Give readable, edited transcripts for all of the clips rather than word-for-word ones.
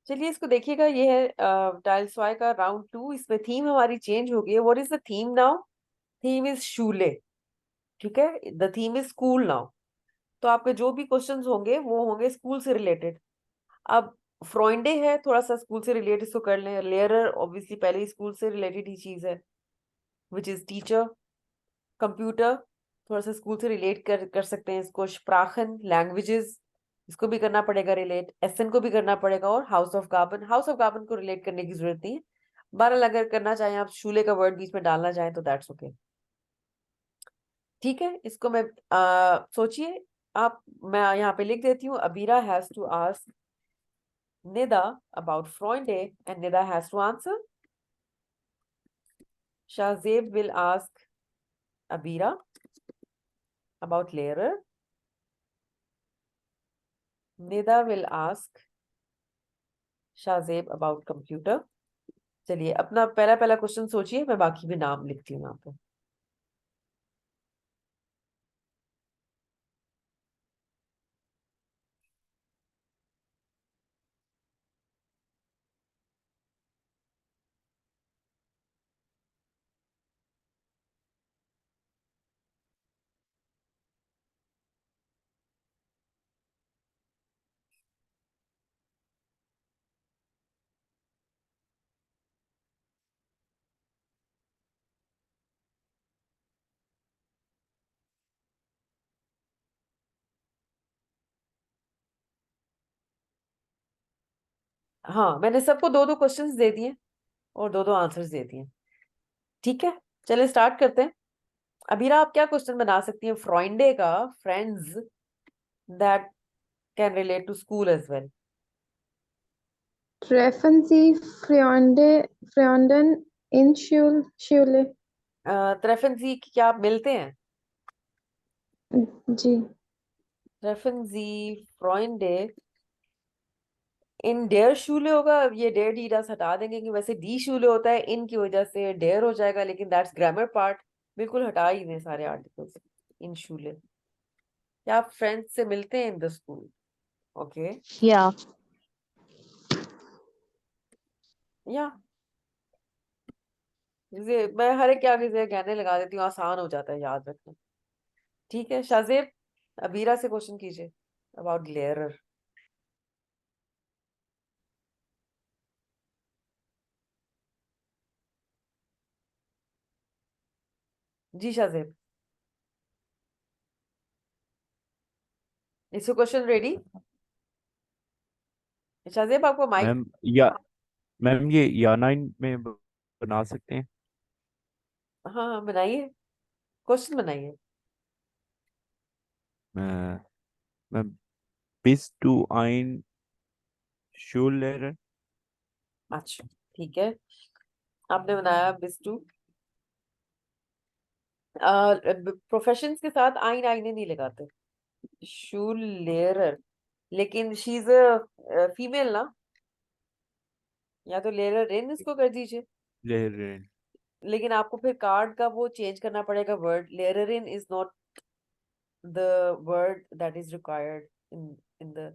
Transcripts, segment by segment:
चलिए इसको देखिएगा, ये है टाइल्स वाई का राउंड 2। इसमें थीम हमारी चेंज हो गई है। What is the theme now? Theme is शूले। ठीक है, the theme is school now. तो आपके जो भी क्वेश्चंस होंगे वो होंगे स्कूल से रिलेटेड। अब फ्रॉइडे है, थोड़ा सा स्कूल से रिलेटेड इसको कर लें। लेयरर ऑब्वियसली पहले ही स्कूल से रिलेटेड ही चीज है, विच इज टीचर। कंप्यूटर थोड़ा सा स्कूल से रिलेट कर सकते हैं इसको। स्प्राखन लैंग्वेजेस, इसको भी करना पड़ेगा रिलेट। एसन को भी करना पड़ेगा। और हाउस ऑफ गार्बन को रिलेट करने की जरूरत नहीं है। बहरहाल अगर करना चाहें आप, शूले का वर्ड बीच में डालना चाहें तो दैट्स ओके। ठीक है, इसको मैं सोचिए आप। मैं यहाँ पे लिख देती हूँ। Abira has to ask Nida about Freunde and Nida has to answer. Shahzeb will ask Abira about Lehrer. Nida will ask Shahzeb about computer. चलिए अपना पहला पहला क्वेश्चन सोचिए, मैं बाकी भी नाम लिखती हूँ यहाँ पे। हाँ, मैंने सबको दो दो क्वेश्चंस दे दिए और दो दो आंसर्स दे दिए। ठीक है, चलिए स्टार्ट करते हैं। अबीरा आप क्या क्वेश्चन बना सकती हैं फ्रॉइंडे का? Friends that can relate to school as well. Treffen Sie Freunden in Schule? त्रेफन जी क्या आप मिलते हैं? जी। त्रेफन जी फ्रॉइंडे इन डेयर शूले होगा। ये डेयर डी डस हटा देंगे कि वैसे डी शूले होता है, इन की वजह से डेयर हो जाएगा, लेकिन दैट्स ग्रामर पार्ट। बिल्कुल हटा ही दें सारे आर्टिकल्स। इन शूले क्या आप फ्रेंड्स से मिलते हैं इन द स्कूल? ओके। या या मैं हर एक के आगे से कहने लगा देती हूँ, आसान हो जाता है याद रखना। ठीक है, शाजेब अबीरा से क्वेश्चन कीजिए अबाउट लेयरर। जी शाजेब, इसको क्वेश्चन रेडी? शाजेब आपको माइक। मैम या मैम ये या 9 में बना सकते हैं। हाँ हाँ बनाइए, क्वेश्चन बनाइए। मैं ma'am bis du ein Schullehrer? अच्छा ठीक है, आपने बनाया बिस्टू। प्रोफेशंस के साथ आइन आईने नहीं लगाते। शूल लेयरर, लेकिन शी इज अ फीमेल ना, या तो लेयरर इन इसको कर दीजिए। Lehrerin. लेकिन आपको फिर कार्ड का वो चेंज करना पड़ेगा। वर्ड लेयरर इन is not the word that is required in in the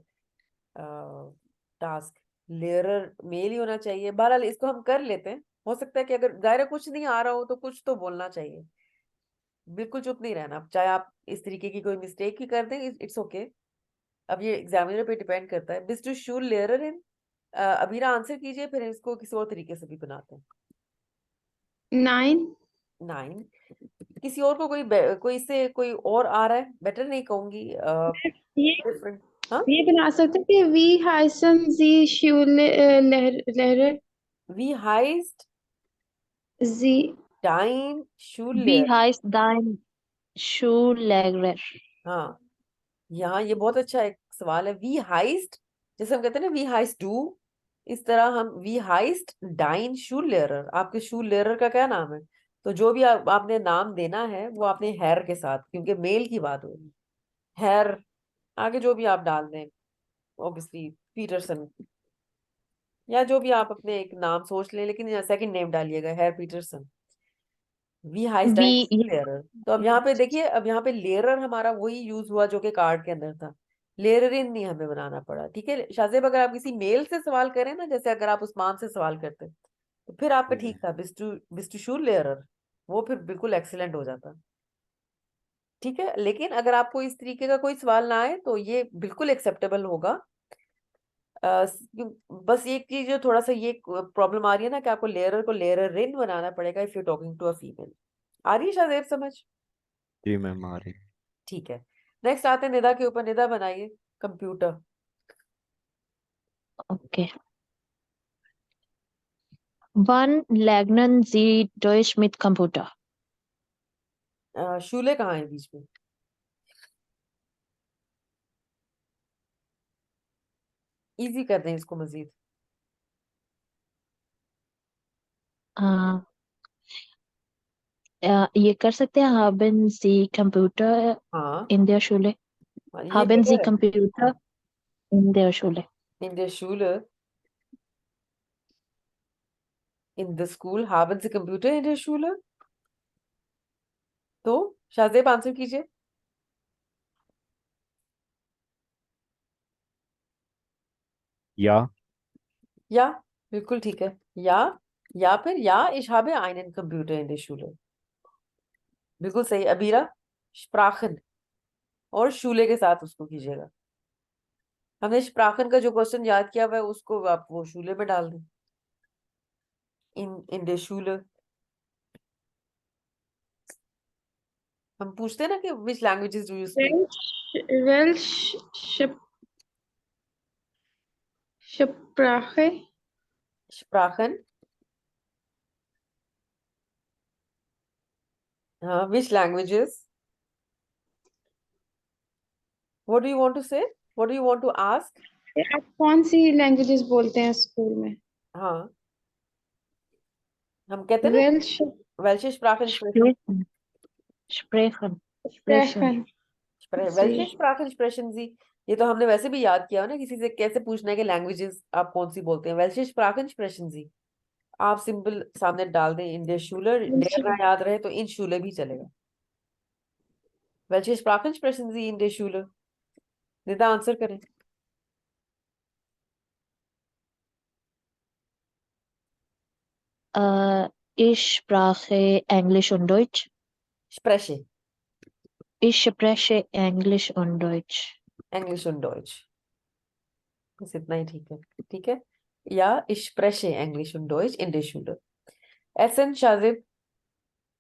task. लेयरर मेल ही होना चाहिए। बहरहाल इसको हम कर लेते हैं। हो सकता है कि अगर दायरा कुछ नहीं आ रहा हो तो कुछ तो बोलना चाहिए। बिल्कुल चुप नहीं रहना, चाहे आप इस तरीके की कोई मिस्टेक ही कर दें, इट्स ओके। अब ये एग्जामिनर पे डिपेंड करता है। मिस्टर शूल लेयरर इन, अबीरा आंसर कीजिए, फिर इसको किसी और तरीके से भी बनाते हैं। Nein, 9। किसी और को कोई इससे कोई और आ रहा है? बेटर नहीं कहूंगी, ये डिफरेंट। हाँ, ये बना सकते हैं कि wie heißen Sie Lehrer? वी हाइस्ट Sie, डाइन शूल wie लेयर। heißt dein Schullehrer? हाँ, यहाँ ये बहुत अच्छा एक सवाल है। वी हाइस्ट, जैसे हम कहते हैं ना वी हाइस्ट डू, इस तरह हम वी हाइस्ट डाइन शूल लेयरर। आपके शूल लेयरर का क्या नाम है? तो जो भी आपने नाम देना है वो आपने हैर के साथ, क्योंकि मेल की बात हो रही है। हैर, आगे जो भी आप डाल दें, ऑब्वियसली पीटरसन, या जो भी आप अपने एक नाम सोच लें, लेकिन सेकंड नेम डालिएगा हैर पीटरसन। वी हाइस्ट डाइन Wie, लेयरर। तो अब यहाँ पे देखिए, अब यहाँ पे लेयरर हमारा वही यूज हुआ जो कि कार्ड के अंदर था। लेररिन नहीं हमें बनाना पड़ा, ठीक है शाहजेब। अगर आप किसी मेल से सवाल करें ना, जैसे अगर आप उस्मान से सवाल करते तो फिर आपका ठीक था, बिस्टू शू लेयरर, वो फिर बिल्कुल एक्सीलेंट हो जाता, ठीक है। लेकिन अगर आपको इस तरीके का कोई सवाल ना आए तो ये बिल्कुल एक्सेप्टेबल होगा। बस एक चीज जो थोड़ा सा ये प्रॉब्लम आ रही है ना, कि आपको लेयरर को लेयररिन बनाना पड़ेगा if you talking to a female. आ रही है शाहजेब समझ? जी मैम आ रही। ठीक है, नेक्स्ट आते हैं निदा के ऊपर। निदा बनाइए computer. Okay. Wann lernen Sie Deutsch mit Computer? शूले कहाँ है बीच में? इजी कर दें इसको मजीद। Uh, ये कर सकते हैं Haben Sie Computer हाँ in der Schule? ये Haben Sie क्लियर है। Computer in der Schule? In the शूले, in the school, haben Sie computer in the शूले? तो शाहजेब आंसर कीजिए। या। या, बिल्कुल ठीक है। या फिर या, ich habe einen Computer in der Schule। बिल्कुल सही अबीरा। स्प्राखन और शूले के साथ उसको कीजिएगा। हमने स्प्राखन का जो क्वेश्चन याद किया हुआ है उसको आप वो शूले में डाल दें। इन द शूले हम पूछते हैं ना कि which languages do you speak. Welch Sprache स्प्राखन, हाँ which languages, what do you want to say, what do you want to ask. आप कौन सी लैंग्वेजेस बोलते हैं स्कूल में? हाँ हम कहते हैं ना वेल्श वेल्श स्प्राखन स्प्रेशन। Sprechen. Sprechen. Sprechen. स्प्रेखन वेल्श जी। स्प्राखन स्प्रेशन जी। ये तो हमने वैसे भी याद किया हो ना, किसी से कैसे पूछना है कि लैंग्वेजेस आप कौन सी बोलते हैं। वेल्श स्प्राखन स्प्रेशन जी, आप सिंपल सामने डाल दें इन der Schule, डेर ना याद रहे तो इन शूले भी चलेगा। Welche Sprachen sprechen Sie in der Schule? Nida answer करें। Ich spreche Englisch und Deutsch. Spreche Ich spreche Englisch und Deutsch. Englisch und Deutsch, बस इतना ही ठीक है, ठीक है। या ich spreche Englisch und Deutsch in der Schule। Ehsan Shajib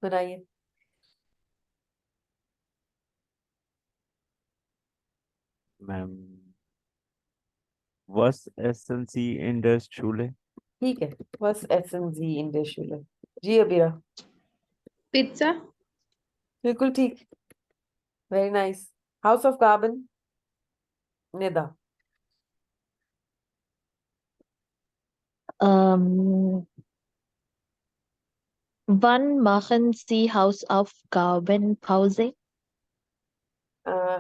बनाइए। Ma'am was essen Sie in der Schule? ठीक है, was essen Sie in der Schule? जी अबीरा, पिज्जा। बिल्कुल ठीक, वेरी नाइस। हाउस ऑफ कार्बन, Nida. Ähm, wann machen Sie Hausaufgabenpause?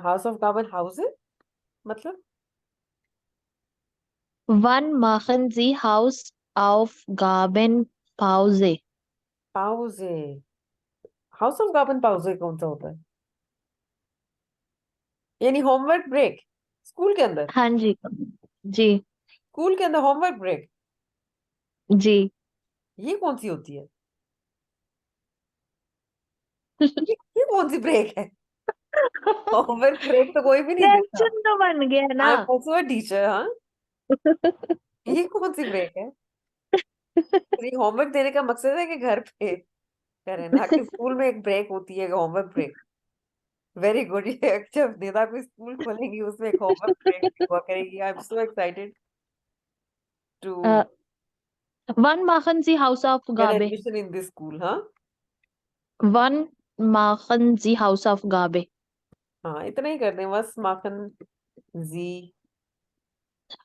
हाउस ऑफ कार्बन हाउस मतलब Wann machen Sie Hausaufgabenpause? पाउजे, हाउस ऑफ कार्बन पाउजे कौन सा होता है? यानी होमवर्क ब्रेक, स्कूल के अंदर, हाँ जी जी स्कूल के अंदर होमवर्क ब्रेक, जी। ये कौन सी होती है? ये कौन सी ब्रेक है? होमवर्क ब्रेक तो कोई भी नहीं देता। क्वेश्चन तो बन गया ना। I am also a teacher. हाँ, ये कौन सी ब्रेक है? तो होमवर्क देने का मकसद है कि घर पे करें ना, कि स्कूल में एक ब्रेक होती है होमवर्क ब्रेक। Very good. ये जब निदा कोई स्कूल खोलेंगी उसमें एक होमवर्क ब्रेक हुआ करेगी। I am so excited to Äh, wann machen Sie get Hausaufgabe? Admission in this school. हाँ Wann machen Sie Hausaufgabe? हाँ, इतना ही कर दें बस। माखन जी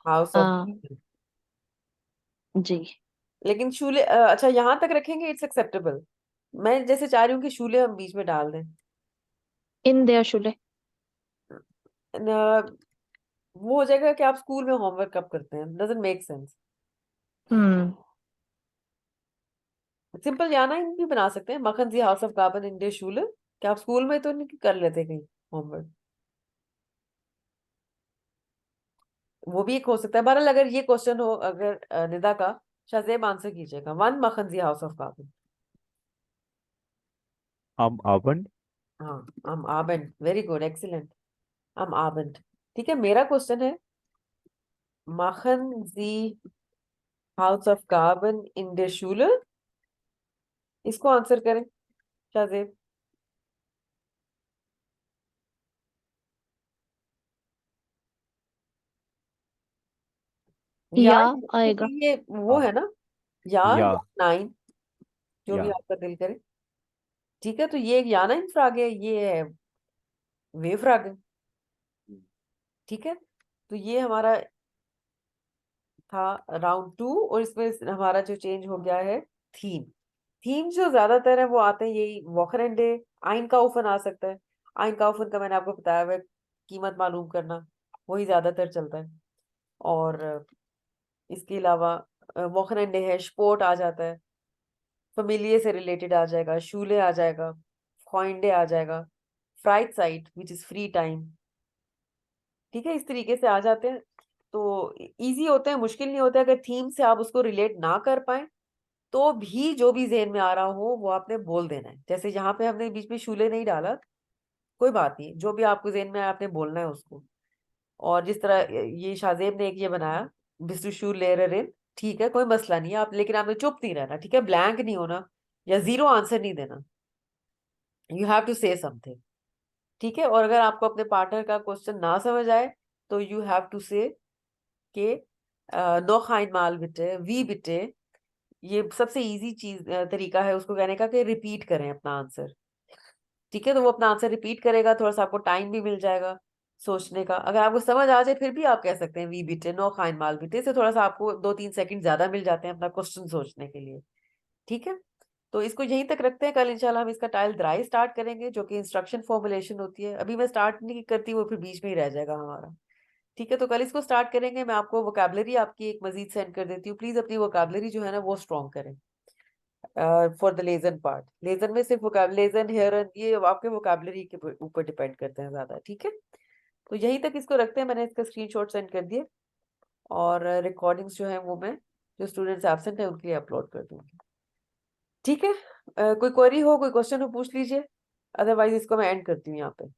हाउस ऑफ, Äh, जी। लेकिन शूले अच्छा यहाँ तक रखेंगे, इट्स एक्सेप्टेबल। मैं जैसे चाह रही हूँ कि शूले हम बीच में डाल दें। In der Schule. वो हो जाएगा कि आप स्कूल में होमवर्क कब करते हैं, doesn't make sense. Hmm. Simple जाना ही भी बना सकते हैं, मखन जी house of carbon in day school. क्या आप स्कूल में तो नहीं कर लेते कहीं होमवर्क? वो भी एक हो सकता है। बहरहाल अगर ये क्वेश्चन हो अगर निदा का, शाहजेब आंसर कीजिएगा। वन मखनजी house of carbon. am Abend. हाँ, हम आबेंड, वेरी गुड, एक्सीलेंट, हम आबेंड। ठीक है, मेरा क्वेश्चन है, machen Sie Hausaufgaben in der Schule? इसको आंसर करें शाहजेब। या या क्योंकि आएगा। ये वो हाँ, है ना, या या नाइन, जो भी या आपका दिल करे। ठीक है, तो ये एक या नाइन फ्राग है, ये है वे फ्राग है। ठीक है, तो ये हमारा था राउंड टू, और इसमें हमारा जो चेंज हो गया है थीम। थीम जो ज्यादातर है वो आते हैं यही वॉकरंडे, आइन काउफन आ सकता है। आइन काउफन का मैंने आपको बताया हुआ है, कीमत मालूम करना, वही ज्यादातर चलता है। और इसके अलावा वॉकरंडे है, स्पोर्ट आ जाता है, फमिलिये से रिलेटेड आ जाएगा, शूले आ जाएगा, फ्रॉइंडे आ जाएगा, fried site which is free time. ठीक है, इस तरीके से आ जाते हैं। तो इजी होते हैं, मुश्किल नहीं होता। अगर थीम से आप उसको रिलेट ना कर पाए तो भी जो भी जेहन में आ रहा हो वो आपने बोल देना है। जैसे यहाँ पे हमने बीच में शूले नहीं डाला, कोई बात नहीं, जो भी आपको जेहन में आया आपने बोलना है उसको। और जिस तरह ये शाहजेब ने एक ये बनाया, बिस्टू शू लेयर इन, ठीक है, कोई मसला नहीं है आप, लेकिन आपने चुप नहीं रहना, ठीक है, ब्लैंक नहीं होना या जीरो आंसर नहीं देना, you have to say something. ठीक है, और अगर आपको अपने पार्टनर का क्वेश्चन ना समझ आए तो यू हैव टू से के noch einmal bitte, wie bitte। ये सबसे इजी चीज तरीका है उसको कहने का कि रिपीट करें अपना आंसर। ठीक है, तो वो अपना आंसर रिपीट करेगा, थोड़ा सा आपको टाइम भी मिल जाएगा सोचने का। अगर आपको समझ आ जाए फिर भी आप कह सकते हैं वी बिटे, नो खाइन माल बिटे, से थोड़ा सा आपको 2-3 सेकंड ज्यादा मिल जाते हैं अपना क्वेश्चन सोचने के लिए। ठीक है, तो इसको यहीं तक रखते हैं। कल इंशाल्लाह हम इसका टाइल द्राई स्टार्ट करेंगे, जो कि इंस्ट्रक्शन फॉर्मुलेशन होती है। अभी मैं स्टार्ट नहीं करती, वो फिर बीच में ही रह जाएगा हमारा। ठीक है, तो कल इसको स्टार्ट करेंगे। मैं आपको वोकैबलरी आपकी एक मजीद सेंड कर देती हूँ, प्लीज अपनी वोकैबलरी जो है ना वो स्ट्रॉन्ग करें for the lesson part. Lesson में सिर्फ लेजन, हेयर, ये आपके वोकैबलरी के ऊपर डिपेंड करते हैं ज्यादा। ठीक है, तो यहीं तक इसको रखते हैं। मैंने इसका स्क्रीनशॉट सेंड कर दिए, और रिकॉर्डिंग्स जो है वो मैं जो स्टूडेंट्स एब्सेंट है उनके लिए अपलोड कर दूंगी। ठीक है, कोई क्वेरी हो, कोई क्वेश्चन हो, पूछ लीजिए, अदरवाइज इसको मैं एंड करती हूँ यहाँ पे।